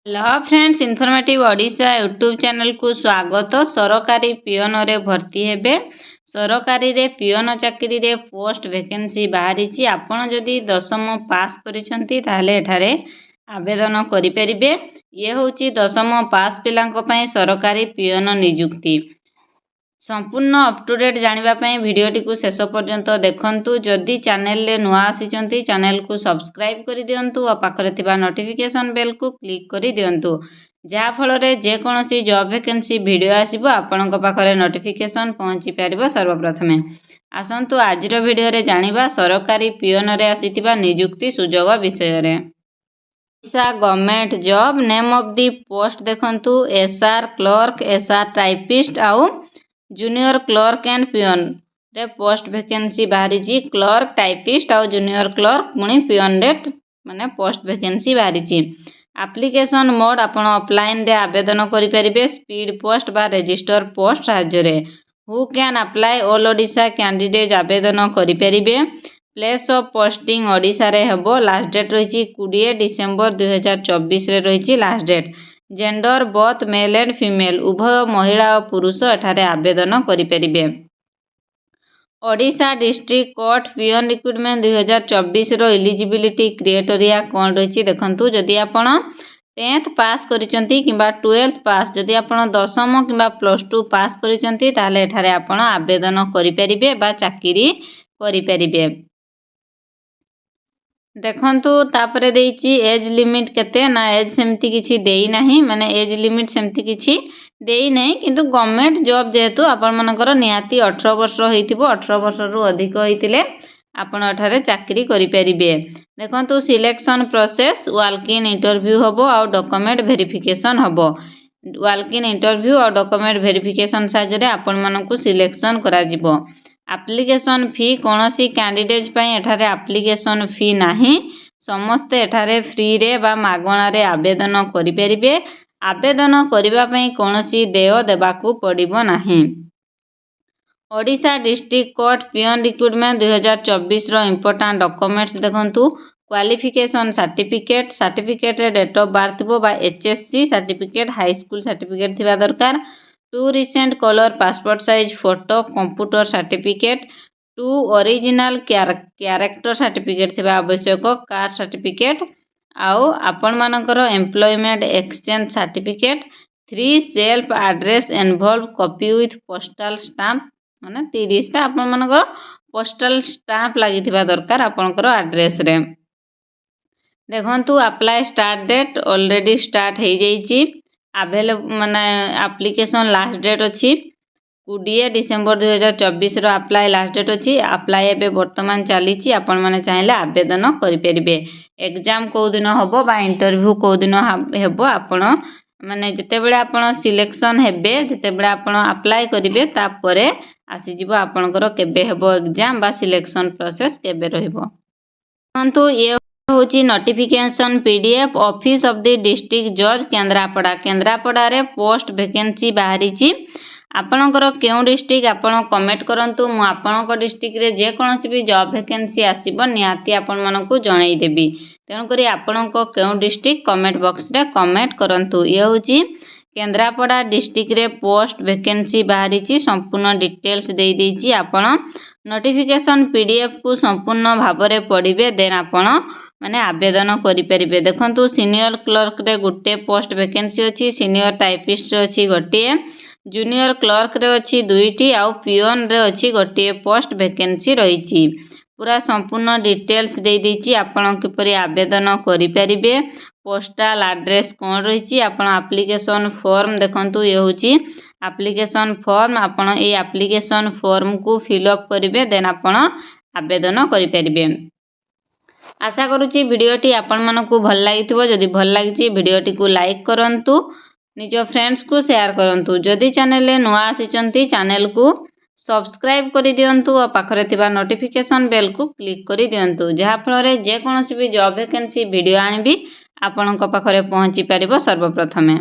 Hello friends, informative Odisha YouTube channel को स्वागत। सरकारी पियन रे भर्ती हेबे। सरकारी रे पियन चाकरी रे पोस्ट वैकेंसी बाहरी। आपण जदि 10म पास करिसंती ताहले एठारे आवेदन करि परिबे। ये होची 10म पास पिलांको पई सरकारी पियन नियुक्ति। संपूर्ण अप टू डेट जानिबा भिडियोटी को शेष पर्यंत देखंतु। जदि चैनल रे नुआ आसीचंती चैनल को सब्सक्राइब करि दियंतु और पाखरे थिबा नोटिफिकेशन बेल को क्लिक करि दियंतु, जहा फल रे जे कोनोसी जॉब वैकेंसी वीडियो आसीबो आपनका पाखरे नोटिफिकेशन पहुंची पारिबो सर्वप्रथमे। आसंतु आजिर वीडियो रे जानिबा सरकारी पियन रे आसीतिबा नियुक्ति सुजोग विषय रे। Odisha government job name of the post देखंतु एसआर क्लर्क, एसआर टाइपिस्ट आउ जूनियर क्लर्क एंड पियन रे पोस्ट वैकेंसी बाहरी। क्लर्क, टाइपिस्ट आउ जूनियर क्लर्क पुणी पियन रे माने पोस्ट वैकेंसी बाहरी। एप्लिकेशन मोड आपण ऑफलाइन रे आवेदन करि परिबे स्पीड पोस्ट बा रजिस्टर पोस्ट साहाय्य रे। Who can apply all Odisha candidate आवेदन करि परिबे। प्लेस ऑफ पोस्टिंग ओडिशा रे हेबो। लास्ट डेट रही 20 डिसेंबर 2024 रे रही last date. Gender both male and female उभय महिला और पुरुष एठारे आवेदन करि परिबे। Odisha district court peon recruitment 2024 रो एलिजिबिलिटी क्राइटेरिया कोन रही देखंतु। जदि आपण 10th पास करिसंती किबा 12th पास, जदि आपण 10म किबा +2 पास करिसंती ताहले एठारे आपण आवेदन करि परिबे बा चाकरी करि परिबे। देखंतु तापरे देइची एज लिमिट केते ना, एज सेमती किछि देई नाही, माने एज लिमिट सेमती किछि देई नाही, किंतु गवर्नमेंट जॉब जेहेतु आपण मनकर निहाती 18 वर्ष होइतिबो। 18 वर्ष रु अधिक होइतिले आपण एठारे चाकरी करि परिबे। देखंतु selection process walk in interview हबो और डॉक्यूमेंट वेरिफिकेशन हबो। वॉक इन इंटरव्यू और डॉक्यूमेंट वेरिफिकेशन साजरे आपण मानकु सिलेक्शन करा जिवो। एप्लिकेशन फी कोनोसी कैंडिडेट पई एठारे एप्लिकेशन फी नाही, समस्त एठारे फ्री रे बा मागणा रे आवेदन करि परिबे। आवेदन करिबा पई कोनोसी देय देबाकू पड़िबो नाही। Odisha district court peon recruitment 2024 रो इंपोर्टेंट डॉक्यूमेंट्स देखंतु। क्वालिफिकेशन सर्टिफिकेट, सर्टिफिकेट रे डेट ऑफ बर्थ बो बा HSC certificate, high school certificate थिबा दरकार। 2 recent colour passport size photo, computer certificate, 2 original character certificate थिबा आवश्यक, कास्ट सर्टिफिकेट आउ आपण मानकर employment exchange certificate, 3 self address envelope copy with postal stamp, माने 30 टा आपण मानकर पोस्टल स्टाम्प लागि थिबा दरकार आपनकर एड्रेस रे। देखंतु apply start date already start हे जाईची। अवेलेबल माने एप्लिकेशन लास्ट डेट अछि 20 डिसेंबर 2024 रो अप्लाई लास्ट डेट अछि। अप्लाई एबे वर्तमान चलीची, आपण माने चाहिले आवेदन करि परिबे। एग्जाम को दिन हबो बा इंटरव्यू को दिन हेबो। आपण माने जते बेले आपण सिलेक्शन हेबे, जते बेले आपण अप्लाई करिवे तापरे आसी जिवो आपनकर केबे हेबो एग्जाम बा सिलेक्शन प्रोसेस केबे रहिबो। परंतु ये होची notification PDF office of the district जज केंद्रापड़ा। केंद्रापड़ा रे पोस्ट वैकेंसी बाहरी। आपणकर केउं डिस्ट्रिक्ट आपण कमेंट करंतु। मु आपणक डिस्ट्रिक्ट रे जे कोनोसी भी जॉब वैकेंसी आसीबो निहाती आपण मानकु जणाई देबी। तेनु करी आपणक केउं डिस्ट्रिक्ट कमेंट बॉक्स रे कमेंट करंतु। ये होची केंद्रापड़ा डिस्ट्रिक्ट रे पोस्ट वैकेंसी बाहरी। संपूर्ण डिटेल्स देई देइची। आपण नोटिफिकेशन पीडीएफ को संपूर्ण भाबरे पढ़िबे, देन आपण माने आवेदन करि परिबे। देखंतु सीनियर क्लर्क रे गुटे पोस्ट वैकेंसी अछि, सीनियर टाइपिस्ट रे अछि गोटे, जूनियर क्लर्क रे अछि 2टी आउ पियन रे अछि गोटे पोस्ट वैकेंसी रहिछि। पूरा संपूर्ण डिटेल्स देई देइछि। आपण किपरि आवेदन करि परिबे, पोस्टल एड्रेस कोन रहिछि, आपण एप्लिकेशन फॉर्म देखंतु। ये होछि एप्लिकेशन फॉर्म। आपण ए एप्लिकेशन फॉर्म को फिल अप करिवे, देन आपण आवेदन करि परिबे। आशा करूची वीडियोटी आपण मानकु भल लागिथिबो। जदि भल लागिछि वीडियोटी को लाइक करंतु, निज फ्रेंड्स को शेयर करंतु। जदि चैनल रे नुआ आसीचंती चैनल को सब्सक्राइब करि दियंतु और पाखरे थिबा नोटिफिकेशन बेल को क्लिक करि दियंतु, जहा फल रे जे कोनोसी भी जॉब वैकेंसी वीडियो आनिबी आपनक पाखरे पहुंची परिबो सर्वप्रथमे।